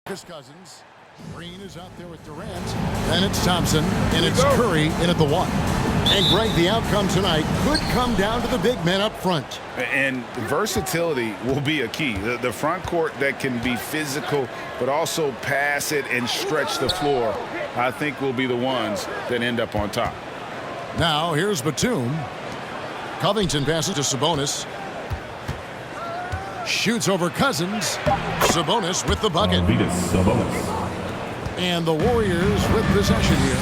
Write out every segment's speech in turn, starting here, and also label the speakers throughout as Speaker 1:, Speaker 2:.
Speaker 1: Cousins. Green is out there with Durant. Then it's Thompson, and it's Curry in at the one. And Greg, the outcome tonight could come down to the big men up front.
Speaker 2: And versatility will be a key. The front court that can be physical, but also pass it and stretch the floor, I think will be the ones that end up on top.
Speaker 1: Now here's Batum. Covington passes to Sabonis. Shoots over Cousins. Sabonis with the bucket. And the Warriors with possession here.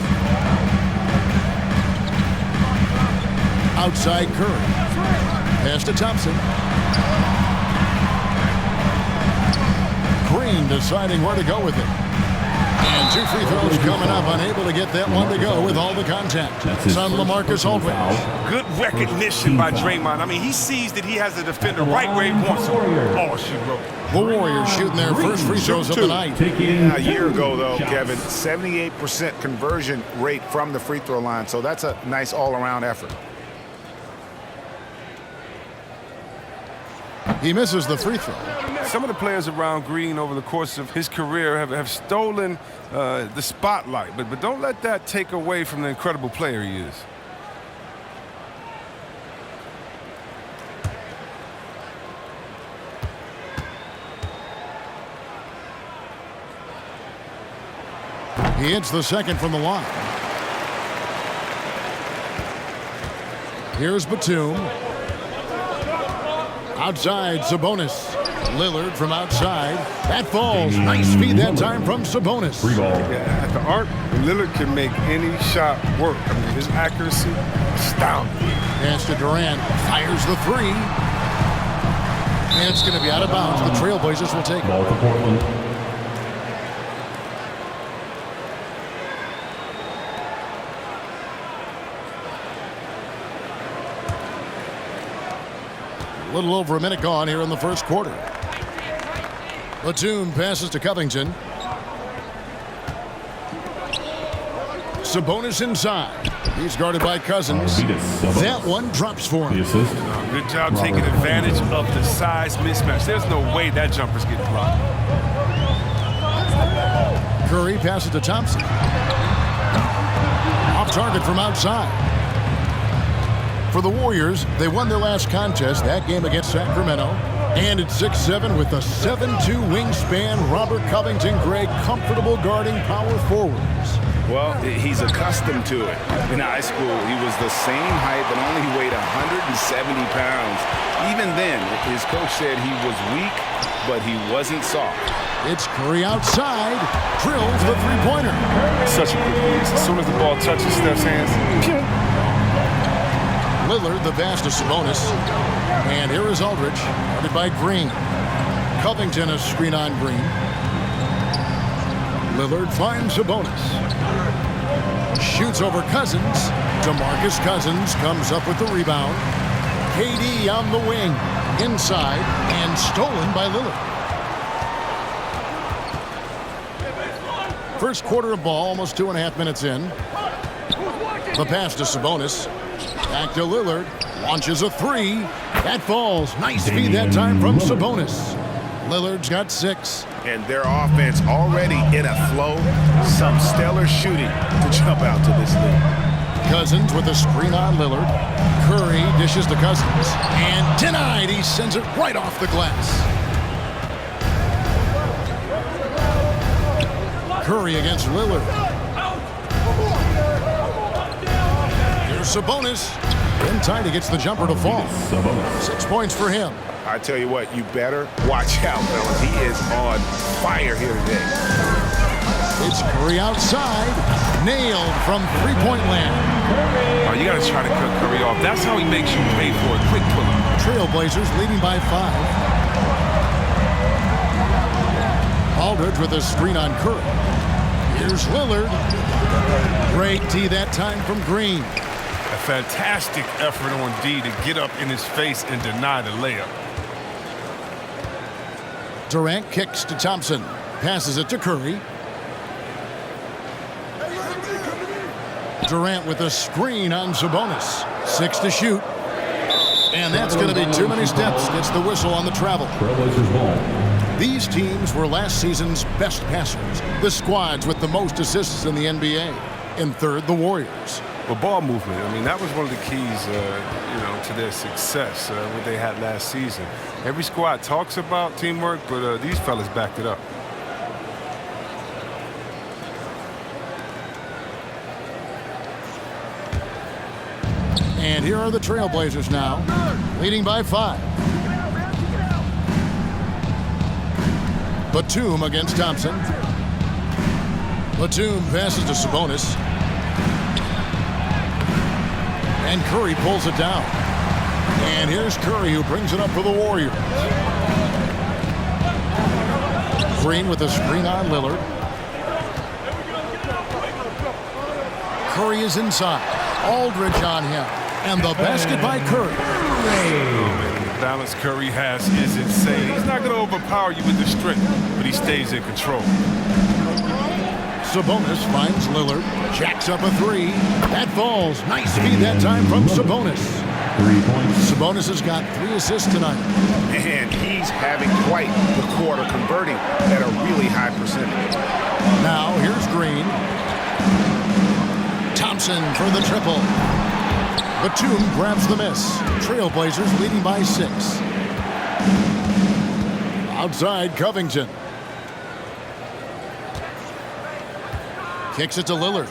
Speaker 1: Outside Curry. Pass to Thompson. Green deciding where to go with it. And two free throws coming up, unable to get that one to go with all the contact. Son LaMarcus Aldridge.
Speaker 3: Good recognition by Draymond. I mean, he sees that he has the defender right where he wants him. Oh, she wrote.
Speaker 1: The Warriors shooting their first free throws of the night.
Speaker 2: A year ago, though, Kevin, 78% conversion rate from the free throw line. So that's a nice all-around effort.
Speaker 1: He misses the free throw.
Speaker 3: Some of the players around Green over the course of his career have stolen the spotlight, but don't let that take away from the incredible player he is.
Speaker 1: He hits the second from the line. Here's Batum. Outside, Sabonis. Lillard from outside. That falls. Nice feed that time from Sabonis.
Speaker 3: Yeah, at the arc, Lillard can make any shot work. I mean, his accuracy, astounding.
Speaker 1: Pass to Durant. Fires the three. And it's going to be out of bounds. The Trailblazers will take it. A little over a minute gone here in the first quarter. Batum passes to Covington. Sabonis inside. He's guarded by Cousins. That one drops for him.
Speaker 3: Good job taking advantage of the size mismatch. There's no way that jumper's getting blocked.
Speaker 1: Curry passes to Thompson. Off target from outside. For the Warriors, they won their last contest, that game against Sacramento. And at 6'7" with a 7'2" wingspan, Robert Covington, Greg, comfortable guarding power forwards.
Speaker 2: Well, he's accustomed to it. In high school, he was the same height, but only weighed 170 pounds. Even then, his coach said he was weak, but he wasn't soft.
Speaker 1: It's Curry outside, drills the three-pointer.
Speaker 3: Such a good release. As soon as the ball touches Steph's hands,
Speaker 1: Lillard, the pass to Sabonis. And here is Aldridge, guarded by Green. Covington, a screen on Green. Lillard finds Sabonis. Shoots over Cousins. DeMarcus Cousins comes up with the rebound. KD on the wing. Inside and stolen by Lillard. First quarter of ball, almost 2.5 minutes in. The pass to Sabonis. Back to Lillard. Launches a three. That falls. Nice feed that time from Sabonis. Lillard's got 6.
Speaker 2: And their offense already in a flow. Some stellar shooting to jump out to this lead.
Speaker 1: Cousins with a screen on Lillard. Curry dishes to Cousins. And denied. He sends it right off the glass. Curry against Lillard. Here's Sabonis. In time, he gets the jumper to fall. 6 points for him.
Speaker 2: I tell you what, you better watch out, fellas. He is on fire here today.
Speaker 1: It's Curry outside. Nailed from three-point land.
Speaker 3: Oh, you got to try to cut Curry off. That's how he makes you pay for a quick pull-up.
Speaker 1: Trailblazers leading by 5. Aldridge with a screen on Curry. Here's Lillard. Great D that time from Green.
Speaker 3: A fantastic effort on D to get up in his face and deny the layup.
Speaker 1: Durant kicks to Thompson. Passes it to Curry. Durant with a screen on Sabonis. 6 to shoot. And that's going to be too many steps. Gets the whistle on the travel.
Speaker 4: Trailblazers ball.
Speaker 1: These teams were last season's best passers, the squads with the most assists in the NBA. In third, the Warriors.
Speaker 3: Well, ball movement, I mean, that was one of the keys, to their success, what they had last season. Every squad talks about teamwork, but these fellas backed it up.
Speaker 1: And here are the Trailblazers now, leading by 5. Batum against Thompson. Batum passes to Sabonis. And Curry pulls it down. And here's Curry, who brings it up for the Warriors. Green with a screen on Lillard. Curry is inside. Aldridge on him. And the basket by Curry.
Speaker 3: The balance Curry has is insane. He's not going to overpower you with the strength, but he stays in control.
Speaker 1: Sabonis finds Lillard. Jacks up a 3. That falls. Nice feed that time from Sabonis.
Speaker 4: 3 points.
Speaker 1: Sabonis has got 3 assists tonight.
Speaker 2: And he's having quite the quarter, converting at a really high percentage.
Speaker 1: Now here's Green. Thompson for the triple. Batum grabs the miss. Trailblazers leading by 6. Outside, Covington. Kicks it to Lillard.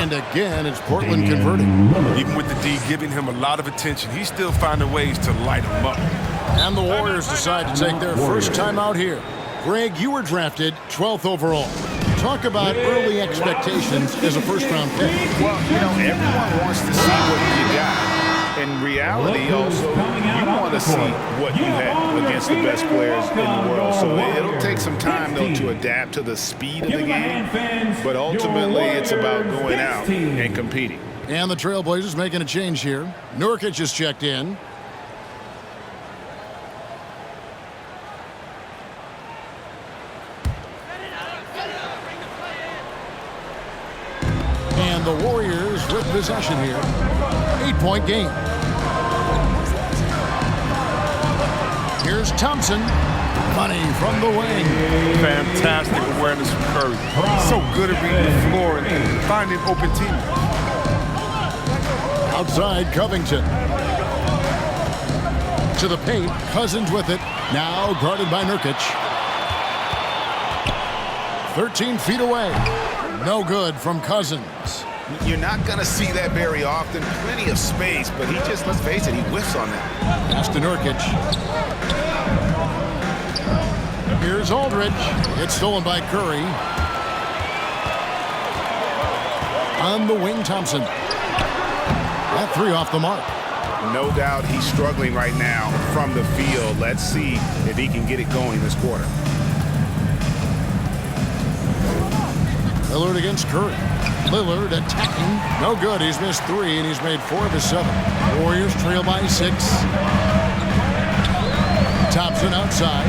Speaker 1: And again, it's Portland converting.
Speaker 3: Even with the D giving him a lot of attention, he's still finding ways to light him up.
Speaker 1: And the Warriors decide to take their first time out here. Greg, you were drafted 12th overall. Talk about early expectations as a first-round pick.
Speaker 2: Well, everyone wants to see what you got. In reality, also, you want to see what you have against the best players in the world. So it'll take some time, though, to adapt to the speed of the game. But ultimately, it's about going out and competing.
Speaker 1: And the Trailblazers making a change here. Nurkic is checked in. And the Warriors with possession here. 8-point game. Here's Thompson. Money from the wing.
Speaker 3: Fantastic awareness from Curry. So good at reading the floor and finding open teammates.
Speaker 1: Outside, Covington. To the paint. Cousins with it. Now guarded by Nurkic. 13 feet away. No good from Cousins.
Speaker 2: You're not going to see that very often. Plenty of space, but he just, let's face it, he whiffs on that.
Speaker 1: Pass to Nurkic. Here's Aldridge. It's stolen by Curry. On the wing, Thompson. That 3 off the mark.
Speaker 2: No doubt he's struggling right now from the field. Let's see if he can get it going this quarter.
Speaker 1: Lillard against Curry. Lillard attacking. No good. He's missed 3, and he's made 4 of his 7. Warriors trail by 6. Thompson outside.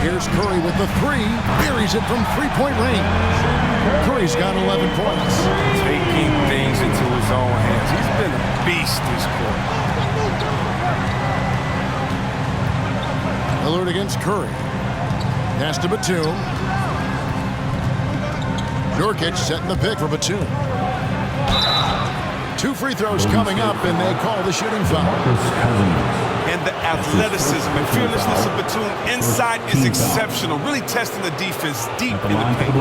Speaker 1: Here's Curry with the 3. Buries it from 3-point range. Curry's got 11 points.
Speaker 3: Taking things into his own hands. He's been a beast this quarter.
Speaker 1: Lillard against Curry. Pass to Batum. Nurkic setting the pick for Batum. 2 free throws coming up, and they call the shooting foul.
Speaker 3: And the athleticism and fearlessness of Batum inside is exceptional. Really testing the defense deep in the paint.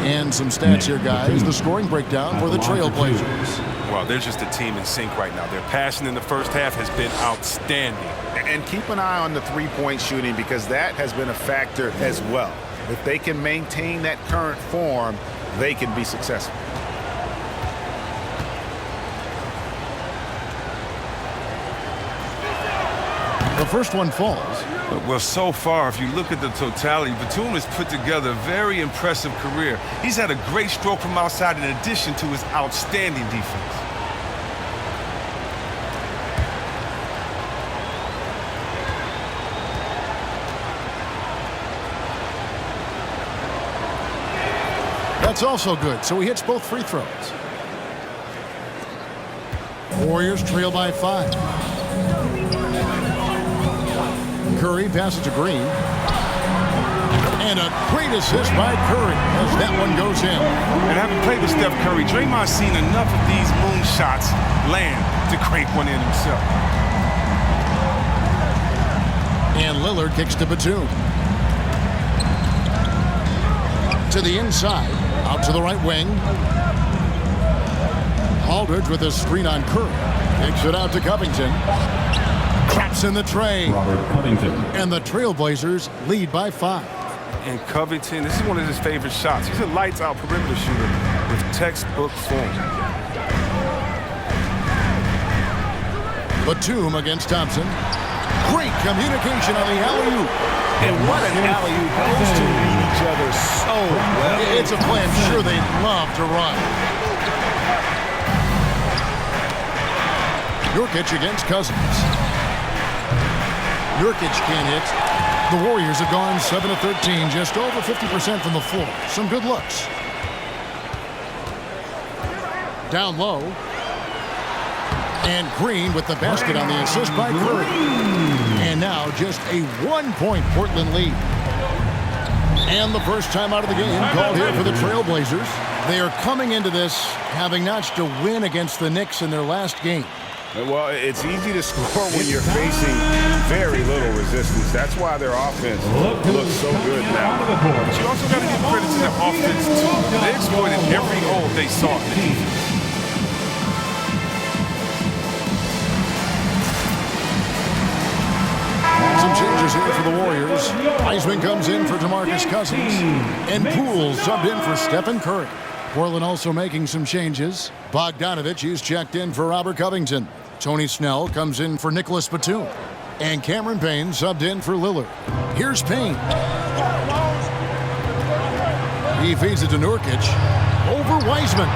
Speaker 1: And some stats here, guys. The scoring breakdown for the Trailblazers.
Speaker 3: Well, they're just a team in sync right now. Their passing in the first half has been outstanding.
Speaker 2: And keep an eye on the three-point shooting, because that has been a factor as well. If they can maintain that current form, they can be successful.
Speaker 1: The first one falls.
Speaker 3: Well, so far, if you look at the totality, Batum has put together a very impressive career. He's had a great stroke from outside in addition to his outstanding defense. That's
Speaker 1: also good, so he hits both free throws. Warriors trail by 5. Curry passes to Green. And a great assist by Curry as that one goes in.
Speaker 3: And having played with Steph Curry, Draymond's seen enough of these moonshots land to crank one in himself.
Speaker 1: And Lillard kicks to Batum. To the inside, out to the right wing. Aldridge with a screen on Curry. Kicks it out to Covington. Traps in the tray.
Speaker 4: Robert Covington.
Speaker 1: And the Trailblazers lead by 5.
Speaker 3: And Covington, this is one of his favorite shots. He's a lights-out perimeter shooter with textbook form.
Speaker 1: Batum against Thompson. Great communication on the alley-oop.
Speaker 2: And what an alley-oop. Those two read each other so well.
Speaker 1: It's a play I'm sure they'd love to run. Nurkic against Cousins. Nurkic can't hit. The Warriors have gone 7 of 13, just over 50% from the floor. Some good looks. Down low. And Green with the basket on the assist by Curry. And now just a 1-point Portland lead. And the first time out of the game called here for the Trailblazers. They are coming into this having notched a win against the Knicks in their last game.
Speaker 2: Well, it's easy to score when you're facing very little resistance. That's why their offense looks so good now.
Speaker 3: But you also got to give credit to their offense, too. They exploited every hole they saw in the defense.
Speaker 1: Some changes here for the Warriors. Wiseman comes in for DeMarcus Cousins. And Poole subbed in for Stephen Curry. Portland also making some changes. Bogdanovich is checked in for Robert Covington. Tony Snell comes in for Nicholas Batum. And Cameron Payne subbed in for Lillard. Here's Payne. He feeds it to Nurkic. Over Wiseman.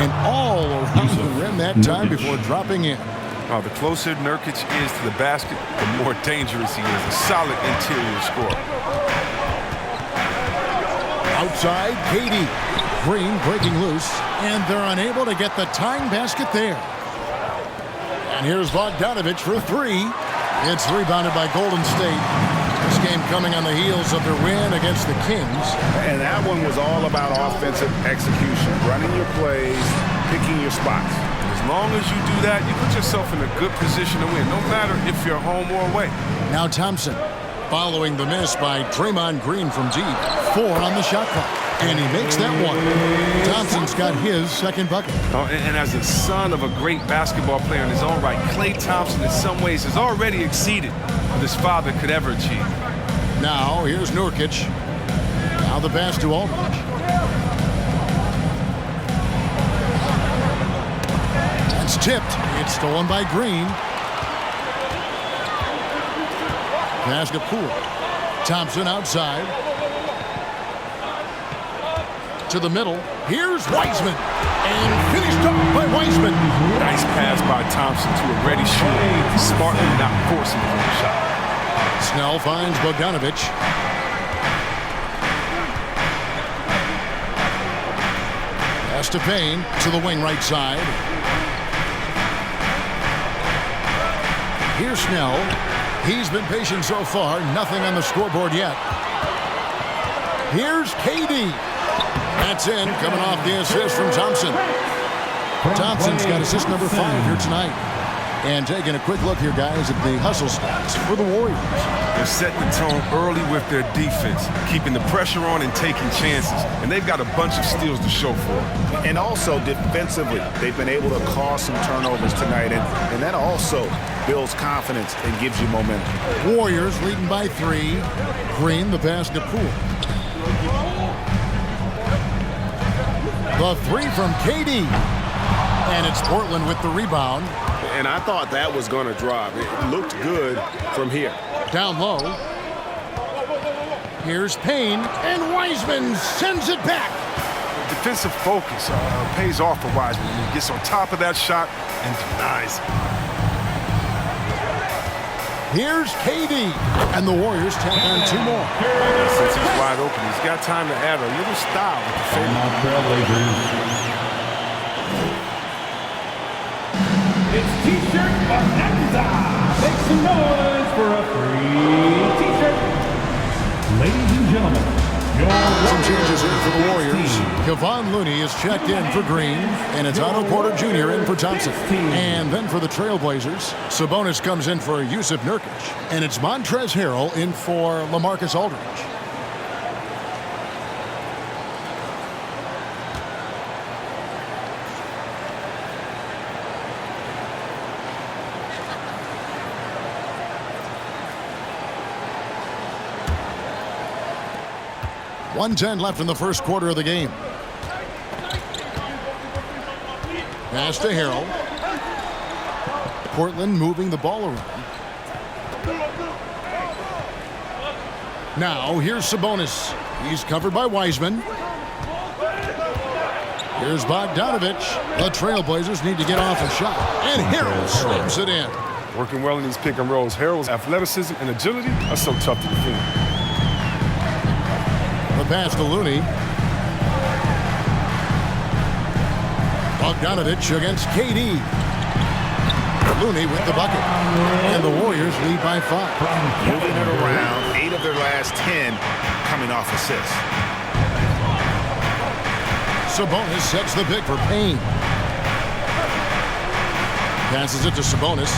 Speaker 1: And all around the rim that time before dropping in.
Speaker 3: The closer Nurkic is to the basket, the more dangerous he is. A solid interior scorer.
Speaker 1: Outside, KD. Green breaking loose. And they're unable to get the tying basket there. And here's Bogdanovich for 3. It's rebounded by Golden State. This game coming on the heels of their win against the Kings.
Speaker 2: And that one was all about offensive execution, running your plays, picking your spots.
Speaker 3: As long as you do that, you put yourself in a good position to win, no matter if you're home or away.
Speaker 1: Now Thompson, following the miss by Draymond Green from deep. 4 on the shot clock. And he makes that one. Thompson's got his second bucket.
Speaker 3: And as a son of a great basketball player in his own right, Klay Thompson in some ways has already exceeded what his father could ever achieve.
Speaker 1: Now here's Nurkic. Now the pass to Aldridge. It's tipped. It's stolen by Green. Pass to Poole. Thompson outside. To the middle. Here's Wiseman. And finished up by Wiseman.
Speaker 3: Nice pass by Thompson to a ready shooter. Smartly not forcing the wrong shot.
Speaker 1: Snell finds Bogdanovich. Pass to Payne to the wing right side. Here's Snell. He's been patient so far. Nothing on the scoreboard yet. Here's KD. That's in, coming off the assist from Thompson. Thompson's got assist number 5 here tonight. And taking a quick look here, guys, at the hustle stats for the Warriors.
Speaker 3: They're setting the tone early with their defense, keeping the pressure on and taking chances. And they've got a bunch of steals to show for it.
Speaker 2: And also defensively, they've been able to cause some turnovers tonight. And that also builds confidence and gives you momentum.
Speaker 1: Warriors leading by 3. Green, the pass to Poole. The 3 from KD. And it's Portland with the rebound.
Speaker 5: And I thought that was going to drop. It looked good from here.
Speaker 1: Down low. Here's Payne. And Wiseman sends it back.
Speaker 3: Defensive focus pays off for Wiseman. He gets on top of that shot and denies it.
Speaker 1: Here's KD. And the Warriors tack on 2 more.
Speaker 3: Since he's wide open, he's got time to add a little style with the fade.
Speaker 4: It's T-shirt Bonanza. Make some noise for a free T-shirt. Ladies and gentlemen, your
Speaker 1: Some changes here for the Warriors. Kevon Looney is checked in for Green, and it's Otto Porter Jr. in for Thompson. And then for the Trailblazers, Sabonis comes in for Yusuf Nurkic, and it's Montrezl Harrell in for LaMarcus Aldridge. .110 left in the first quarter of the game. Pass to Harrell. Portland moving the ball around. Now here's Sabonis. He's covered by Wiseman. Here's Bogdanovic. The Trailblazers need to get off a shot. And Harrell slams it in.
Speaker 3: Working well in these pick and rolls. Harrell's athleticism and agility are so tough to defend.
Speaker 1: The pass to Looney. Bogdanovic against KD. Looney with the bucket. And the Warriors lead by 5.
Speaker 2: Moving it around, 8 of their last 10 coming off assists.
Speaker 1: Sabonis sets the pick for Payne. Passes it to Sabonis.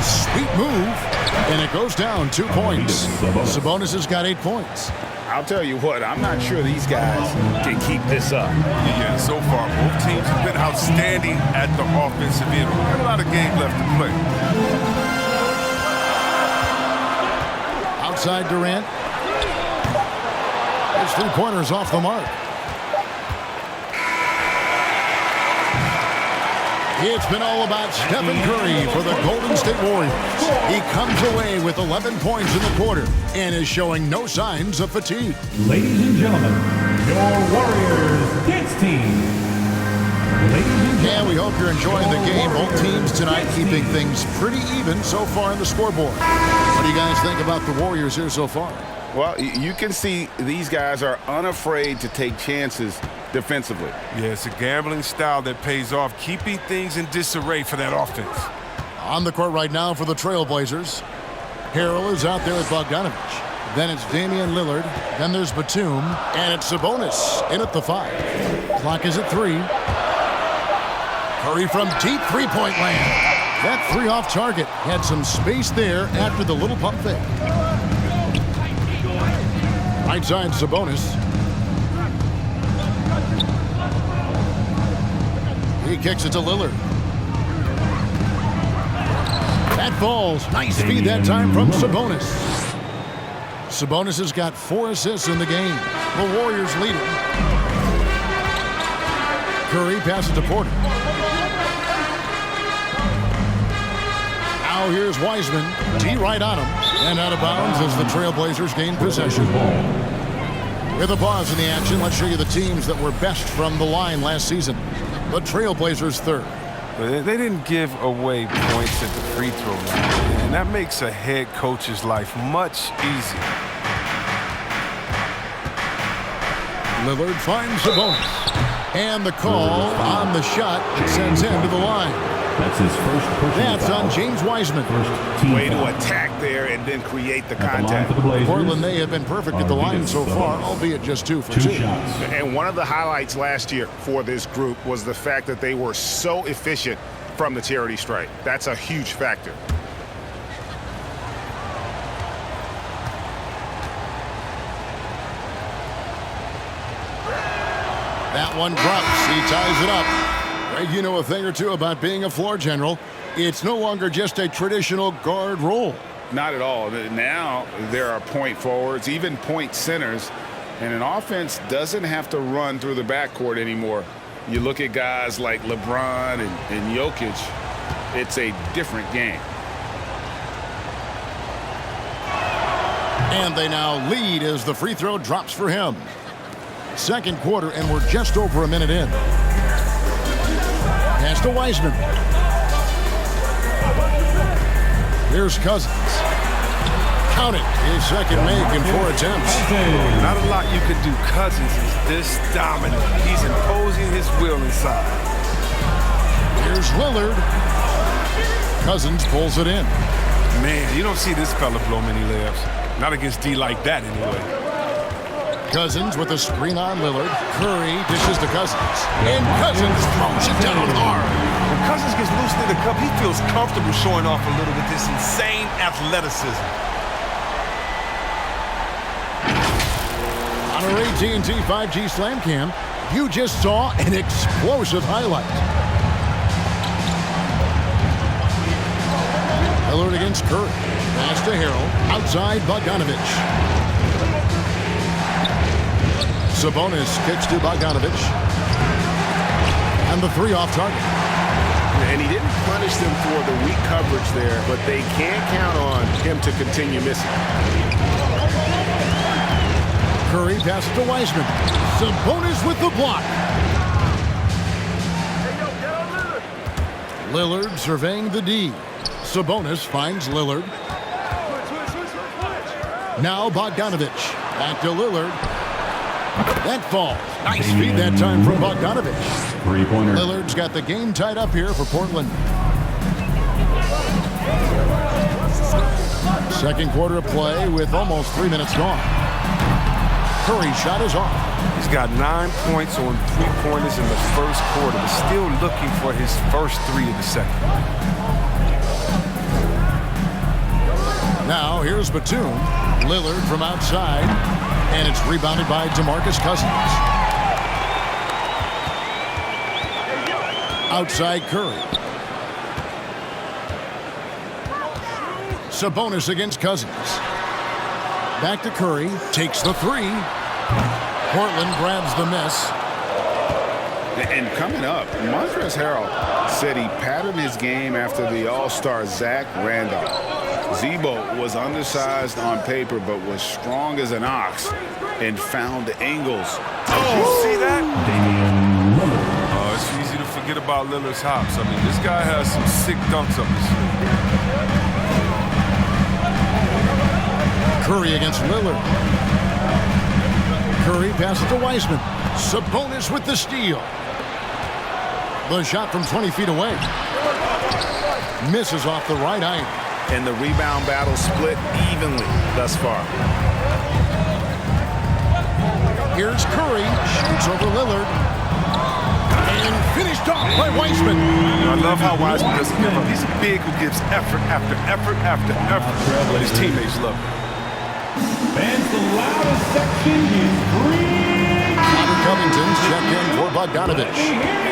Speaker 1: Sweet move. And it goes down 2 points. Sabonis has got 8 points.
Speaker 2: I'll tell you what, I'm not sure these guys can keep this up.
Speaker 3: Yeah, so far, both teams have been outstanding at the offensive end. Got a lot of game left to play.
Speaker 1: Outside Durant. His 3-pointers off the mark. It's been all about Stephen Curry for the Golden State Warriors. He comes away with 11 points in the quarter and is showing no signs of fatigue.
Speaker 4: Ladies and gentlemen, your Warriors Kids team.
Speaker 1: Yeah, we hope you're enjoying the game. Both teams tonight keeping things pretty even so far on the scoreboard. What do you guys think about the Warriors here so far?
Speaker 2: Well, you can see these guys are unafraid to take chances defensively.
Speaker 3: Yeah, it's a gambling style that pays off, keeping things in disarray for that offense.
Speaker 1: On the court right now for the Trailblazers. Harrell is out there with Bogdanovic. Then it's Damian Lillard. Then there's Batum. And it's Sabonis in at the 5. Clock is at 3. Curry from deep three-point land. That 3 off target. Had some space there after the little pump fake. Right side Sabonis. He kicks it to Lillard. That falls. Nice feed that time from Sabonis. Sabonis has got 4 assists in the game. The Warriors lead it. Curry passes to Porter. Now here's Wiseman. D right on him. And out of bounds as the Trailblazers gain possession. With a pause in the action, let's show you the teams that were best from the line last season. The Trailblazers third.
Speaker 3: But they didn't give away points at the free throw line, and that makes a head coach's life much easier.
Speaker 1: Lillard finds Sabonis. And the call on the shot that sends him to the line.
Speaker 4: That's his first personal
Speaker 1: That's
Speaker 4: foul.
Speaker 1: on James Wiseman.
Speaker 2: Way to attack there and then create the contact.
Speaker 4: For the Blazers,
Speaker 1: Portland, they have been perfect at the line so far, albeit just 2 for 2.
Speaker 4: 2 shots.
Speaker 2: And one of the highlights last year for this group was the fact that they were so efficient from the charity stripe. That's a huge factor.
Speaker 1: That one drops. He ties it up. Greg, you know a thing or two about being a floor general. It's no longer just a traditional guard role.
Speaker 2: Not at all. Now there are point forwards, even point centers, and an offense doesn't have to run through the backcourt anymore. You look at guys like LeBron and Jokic, it's a different game.
Speaker 1: And they now lead as the free throw drops for him. Second quarter, and we're just over a minute in. Pass to Wiseman. Here's Cousins. Count it. His second make in 4 attempts.
Speaker 3: Not a lot you can do. Cousins is this dominant. He's imposing his will inside.
Speaker 1: Here's Lillard. Cousins pulls it in.
Speaker 3: Man, you don't see this fella blow many layups. Not against D like that, anyway.
Speaker 1: Cousins with a screen on Lillard. Curry dishes to Cousins. And Cousins throws it down hard.
Speaker 3: When Cousins gets loose in the cup, he feels comfortable showing off a little with this insane athleticism.
Speaker 1: On our AT&T 5G Slam Cam, you just saw an explosive highlight. Lillard against Curry. Pass to Harrell. Outside Bogdanovich. Sabonis kicks to Bogdanovich. And the three off target.
Speaker 5: And he didn't punish them for the weak coverage there, but they can't count on him to continue missing.
Speaker 1: Curry passes to Wiseman. Sabonis with the block. Lillard surveying the D. Sabonis finds Lillard. Now Bogdanovich. Back to Lillard. That falls. Nice feed that time from Bogdanovich.
Speaker 4: Three-pointer.
Speaker 1: Lillard's got the game tied up here for Portland. Second quarter of play with almost 3 minutes gone. Curry's shot is off.
Speaker 3: He's got 9 points on three-pointers in the first quarter, but still looking for his first three of the second.
Speaker 1: Now here's Batum. Lillard from outside. And it's rebounded by DeMarcus Cousins. Outside Curry. Sabonis against Cousins. Back to Curry. Takes the three. Portland grabs the miss.
Speaker 2: And coming up, Montrezl Harrell said he patterned his game after the All-Star Zach Randolph. Zebo was undersized on paper but was strong as an ox and found angles.
Speaker 3: Oh, see that?
Speaker 4: Damian Lillard.
Speaker 3: Oh, it's easy to forget about Lillard's hops. I mean, this guy has some sick dunks up his sleeve.
Speaker 1: Curry against Lillard. Curry passes to Wiseman. Sabonis with the steal. The shot from 20 feet away. Misses off the right eye.
Speaker 2: And the rebound battle split evenly thus far.
Speaker 1: Here's Curry. Shoots over Lillard. And finished off by Wiseman.
Speaker 3: I love how Wiseman doesn't give up. He's big who gives effort after effort after effort. But his teammates love him.
Speaker 4: And the loudest section is green.
Speaker 1: Covington's checked in for Bogdanovich.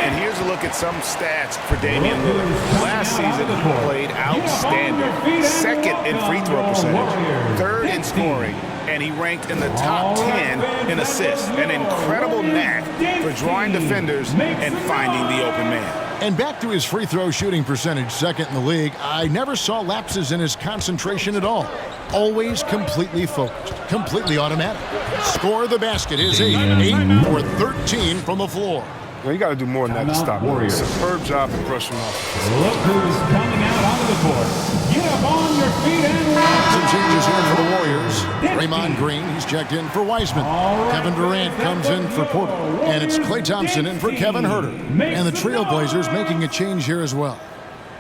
Speaker 2: And here's a look at some stats for Damian Lillard. Last season, he played outstanding. Second in free throw percentage, third in scoring, and he ranked in the top 10 in assists. An incredible knack for drawing defenders and finding the open man.
Speaker 1: And back to his free throw shooting percentage, second in the league, I never saw lapses in his concentration at all. Always completely focused, completely automatic. Score the basket is 8 for 13 from the floor.
Speaker 3: Well, you got to do more than that to stop him. Superb job in brushing off.
Speaker 4: Look who's coming out onto the court. Get up on your feet and walk.
Speaker 1: Some changes here for the Warriors. Draymond Green, he's checked in for Wiseman. Kevin Durant comes in for Porter. And it's Klay Thompson in for Kevin Huerter. And the Trailblazers making a change here as well.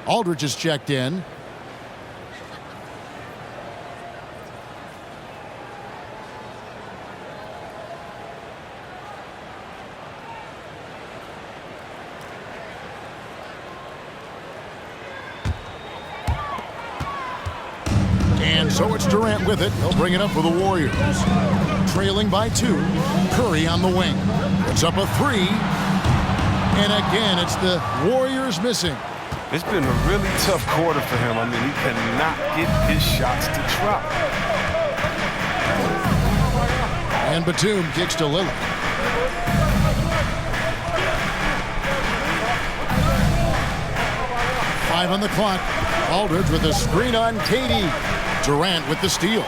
Speaker 1: Aldridge is checked in. And so it's Durant with it. He'll bring it up for the Warriors. Trailing by 2. Curry on the wing. Puts up a 3. And again, it's the Warriors missing.
Speaker 3: It's been a really tough quarter for him. I mean, he cannot get his shots to drop.
Speaker 1: And Batum kicks to Lillard. Five on the clock. Aldridge with a screen on KD. Durant with the steal.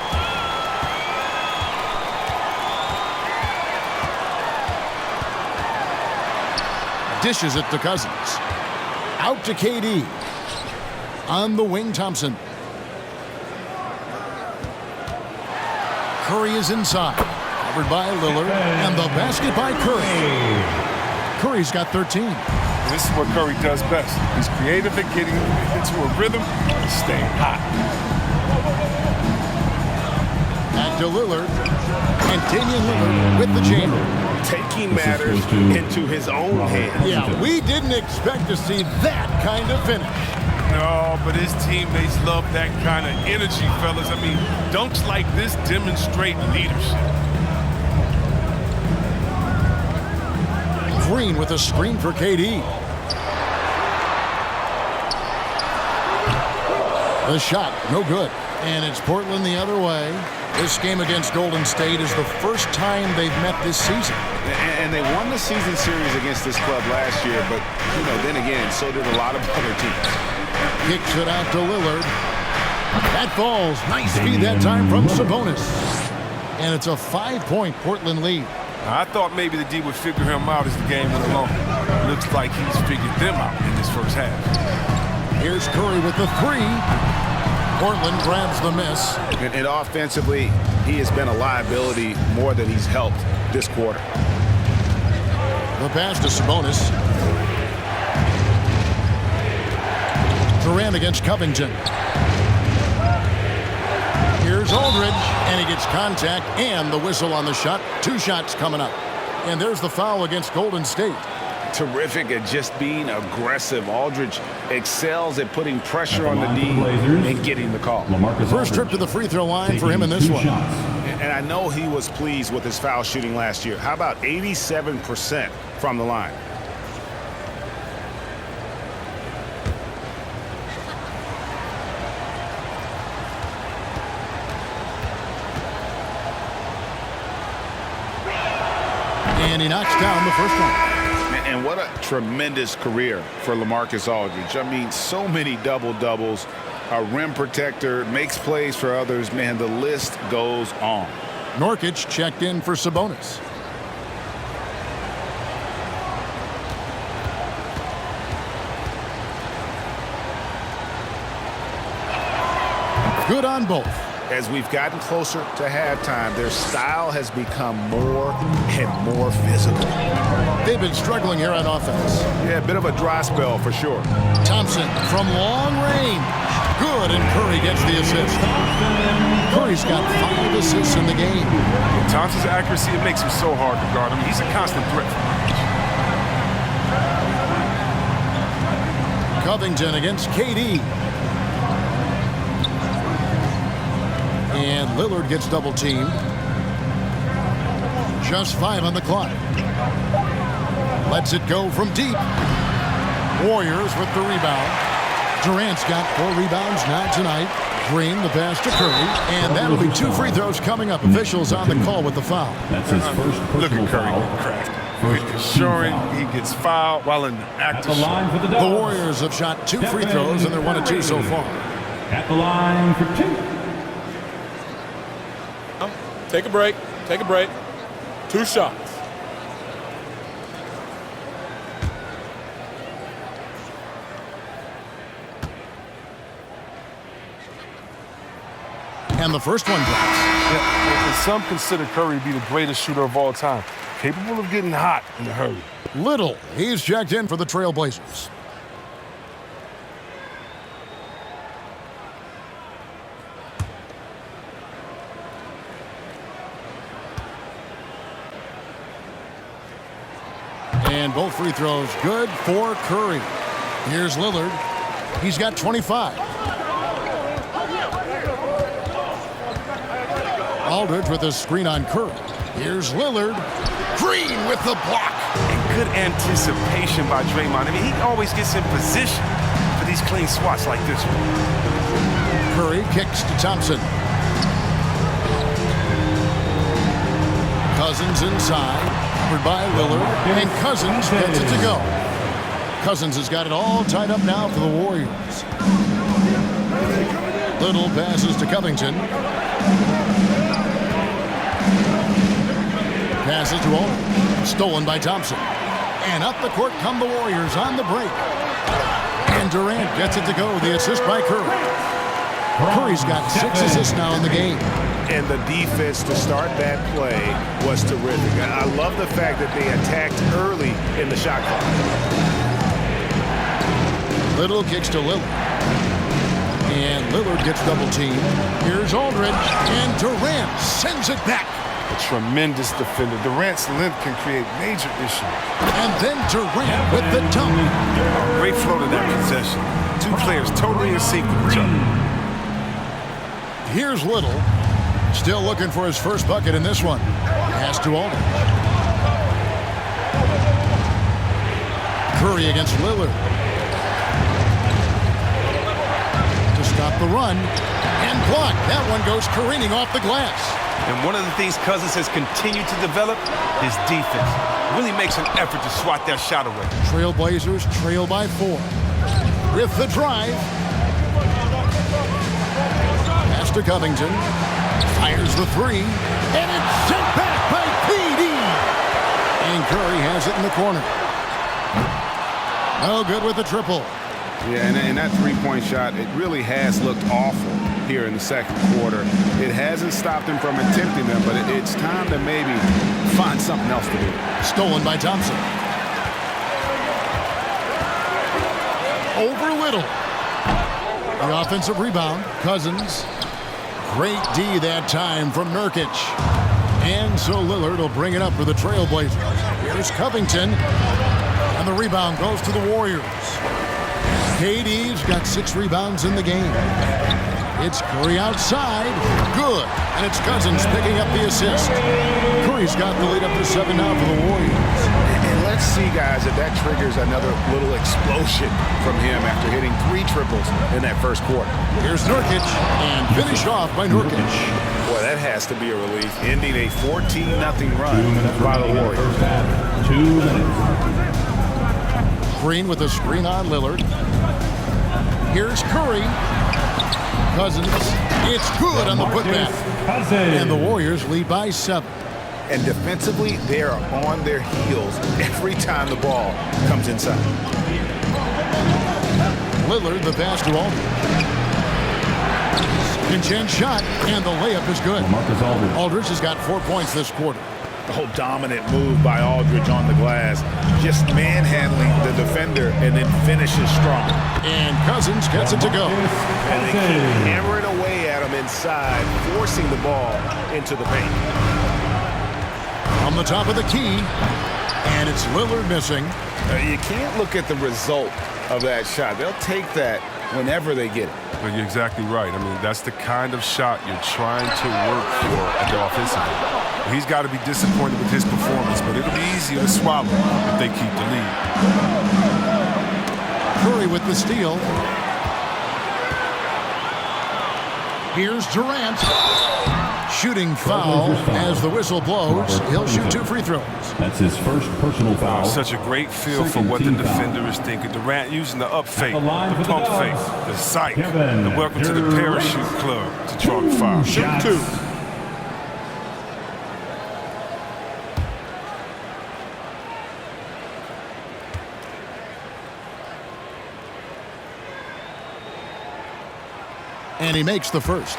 Speaker 1: Dishes it to Cousins. Out to KD. On the wing, Thompson. Curry is inside. Covered by Lillard. And the basket by Curry. Curry's got 13.
Speaker 3: This is what Curry does best. He's creative at getting into a rhythm and staying hot.
Speaker 1: Back to Lillard. And Damian Lillard with the chamber.
Speaker 5: Taking matters into his own hands.
Speaker 1: Yeah, we didn't expect to see that kind of finish.
Speaker 3: No, but his teammates love that kind of energy, fellas. I mean, dunks like this demonstrate leadership.
Speaker 1: Green with a screen for KD. The shot, no good. And it's Portland the other way. This game against Golden State is the first time they've met this season.
Speaker 2: And they won the season series against this club last year, but, you know, then again, so did a lot of other teams.
Speaker 1: Kicks it out to Lillard. That falls. Nice feed that time from Sabonis. And it's a 5-point Portland lead.
Speaker 3: I thought maybe the D would figure him out as the game went along. Looks like he's figured them out in this first half.
Speaker 1: Here's Curry with the three. Portland grabs the miss.
Speaker 2: And offensively, he has been a liability more than he's helped this quarter.
Speaker 1: The pass to Sabonis. Durant against Covington. Here's Aldridge, and he gets contact and the whistle on the shot. 2 shots coming up. And there's the foul against Golden State.
Speaker 2: Terrific at just being aggressive. Aldridge excels at putting pressure on the D and getting the call.
Speaker 1: First trip to the free throw line for him in this one.
Speaker 2: And I know he was pleased with his foul shooting last year. How about 87% from the line?
Speaker 1: And he knocks down the first one.
Speaker 2: And what a tremendous career for LaMarcus Aldridge. I mean, so many double-doubles, a rim protector, makes plays for others. Man, the list goes on.
Speaker 1: Nurkic checked in for Sabonis. Good on both.
Speaker 2: As we've gotten closer to halftime, their style has become more and more physical.
Speaker 1: They've been struggling here on offense.
Speaker 2: Yeah, a bit of a dry spell for sure.
Speaker 1: Thompson from long range. Good, and Curry gets the assist. Curry's got 5 assists in the game.
Speaker 3: Thompson's accuracy, it makes him so hard to guard him. He's a constant threat.
Speaker 1: Covington against KD. And Lillard gets double teamed. Just 5 on the clock. Lets it go from deep. Warriors with the rebound. Durant's got 4 rebounds now tonight. Green, the pass to Curry. And that'll be 2 free throws coming up. Officials on the call with the foul.
Speaker 4: That's his first personal foul.
Speaker 3: Ensuring he gets fouled while in the act of
Speaker 4: line for
Speaker 1: The Warriors have shot 2 free throws, and they're 1 of 2 so far.
Speaker 4: At the line for 2.
Speaker 6: Take a break. Take a break. 2 shots.
Speaker 1: And the first one drops.
Speaker 3: Yeah, and some consider Curry to be the greatest shooter of all time, capable of getting hot in a hurry.
Speaker 1: Little, he's checked in for the Trailblazers. And both free throws good for Curry. Here's Lillard. He's got 25. Aldridge with a screen on Curry. Here's Lillard. Green with the block.
Speaker 3: And good anticipation by Draymond. I mean, he always gets in position for these clean swats like this one.
Speaker 1: Curry kicks to Thompson. Cousins inside. Covered by Lillard. And Cousins gets it to go. Cousins has got it all tied up now for the Warriors. Little passes to Covington. Passes to Aldridge. Stolen by Thompson. And up the court come the Warriors on the break. And Durant gets it to go. The assist by Curry. Curry's got 6 assists now in the game.
Speaker 5: And the defense to start that play was terrific. I love the fact that they attacked early in the shot clock.
Speaker 1: Little kicks to Lillard. And Lillard gets double teamed. Here's Aldridge. And Durant sends it back.
Speaker 3: A tremendous defender. Durant's length can create major issues.
Speaker 1: And then Durant with the dunk.
Speaker 3: Great flow to that possession. Two players totally in sync with each other.
Speaker 1: Here's Little. Still looking for his first bucket in this one. Pass to Aldridge. Curry against Lillard. To stop the run. And block. That one goes careening off the glass.
Speaker 3: And one of the things Cousins has continued to develop is defense. Really makes an effort to swat that shot away.
Speaker 1: Trailblazers trail by 4. With the drive. Pass to Covington. Fires the 3. And it's sent back by PD. And Curry has it in the corner. No good with the triple.
Speaker 2: Yeah, and that three-point shot, it really has looked awful here in the second quarter. It hasn't stopped him from attempting them, but it's time to maybe find something else to do.
Speaker 1: Stolen by Thompson. Over Little. The offensive rebound. Cousins. Great D that time from Nurkic. And so Lillard will bring it up for the Trailblazers. Here's Covington. And the rebound goes to the Warriors. KD's got 6 rebounds in the game. It's Curry outside. Good. And it's Cousins picking up the assist. Curry's got the lead up to 7 now for the Warriors.
Speaker 2: And let's see, guys, if that triggers another little explosion from him after hitting 3 triples in that first quarter.
Speaker 1: Here's Nurkic, and finished off by Nurkic.
Speaker 2: Boy, that has to be a relief, ending a 14-0 run by the Warriors.
Speaker 4: 2 minutes.
Speaker 1: Green with a screen on Lillard. Here's Curry. Cousins. It's good on the putback. And the Warriors lead by 7.
Speaker 2: And defensively, they are on their heels every time the ball comes inside.
Speaker 1: Lillard, the pass to Aldridge. Chance shot, and the layup is good. Aldridge has got 4 points this quarter.
Speaker 2: Oh, dominant move by Aldridge on the glass. Just manhandling the defender and then finishes strong.
Speaker 1: And Cousins gets it to go.
Speaker 2: And they keep hammering away at him inside, forcing the ball into the paint.
Speaker 1: On the top of the key, and it's Lillard missing.
Speaker 2: You can't look at the result of that shot. They'll take that whenever they get it.
Speaker 3: But you're exactly right. I mean, that's the kind of shot you're trying to work for at the offensive end. He's got to be disappointed with his performance, but it'll be easier to swallow if they keep the lead.
Speaker 1: Curry with the steal. Here's Durant. Shooting foul as the whistle blows. He'll shoot 2 free throws.
Speaker 4: That's his first personal foul.
Speaker 3: Such a great feel for what the defender is thinking. Durant using the up fake, the pump fake, the psych, the welcome to the parachute club to draw the foul.
Speaker 2: Shoot 2.
Speaker 1: And he makes the first.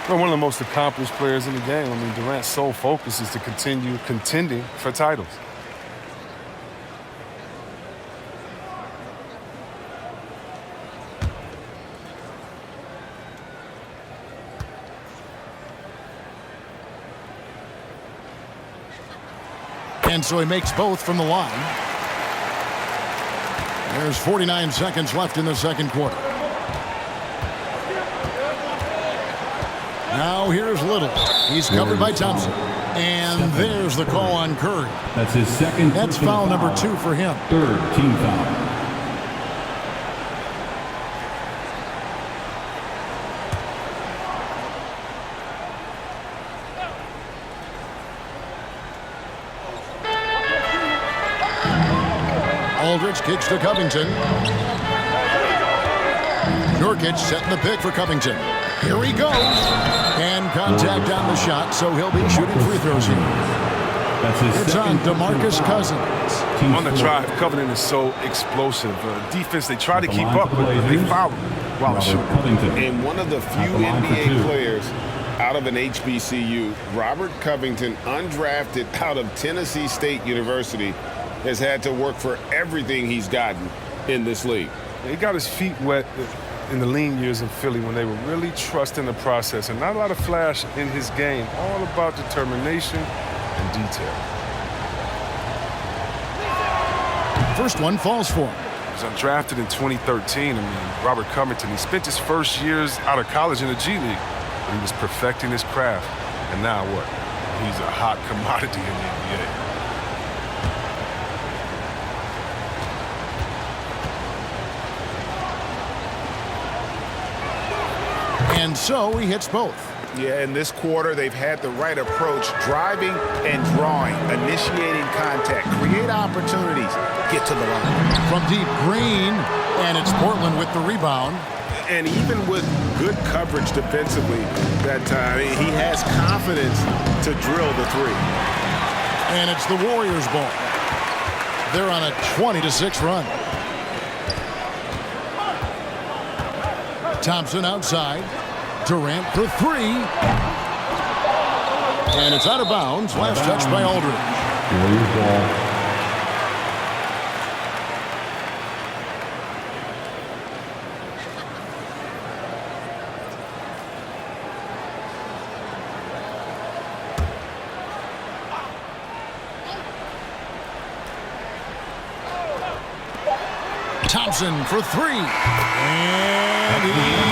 Speaker 3: Well, one of the most accomplished players in the game. I mean, Durant's sole focus is to continue contending for titles.
Speaker 1: And so he makes both from the line. There's 49 seconds left in the second quarter. Now here's Little. He's covered by Thompson. And there's the call on Curry.
Speaker 4: That's his second.
Speaker 1: That's foul number 2 for him.
Speaker 4: 3rd team foul.
Speaker 1: Aldridge kicks to Covington. Nurkic setting the pick for Covington. Here he goes. And contact on the shot, so he'll be shooting free throws here. It's on DeMarcus Cousins.
Speaker 3: On the drive, Covington is so explosive. Defense, they try to keep up, but they foul him while shooting.
Speaker 2: And one of the few NBA players out of an HBCU, Robert Covington, undrafted out of Tennessee State University, has had to work for everything he's gotten in this league.
Speaker 3: He got his feet wet in the lean years in Philly when they were really trusting the process and not a lot of flash in his game, all about determination and detail.
Speaker 1: First one falls for him.
Speaker 3: He was undrafted in 2013. Robert Covington, he spent his first years out of college in the G League, but he was perfecting his craft. And now what? He's a hot commodity in the NBA.
Speaker 1: And so he hits both.
Speaker 2: Yeah, in this quarter, they've had the right approach, driving and drawing, initiating contact, create opportunities, get to the line.
Speaker 1: From deep, Green, and it's Portland with the rebound.
Speaker 5: And even with good coverage defensively that time, he has confidence to drill the three.
Speaker 1: And it's the Warriors' ball. They're on a 20-6 run. Thompson outside. Durant for three. And it's out of bounds. Last touch by Aldridge. Thompson for three. And he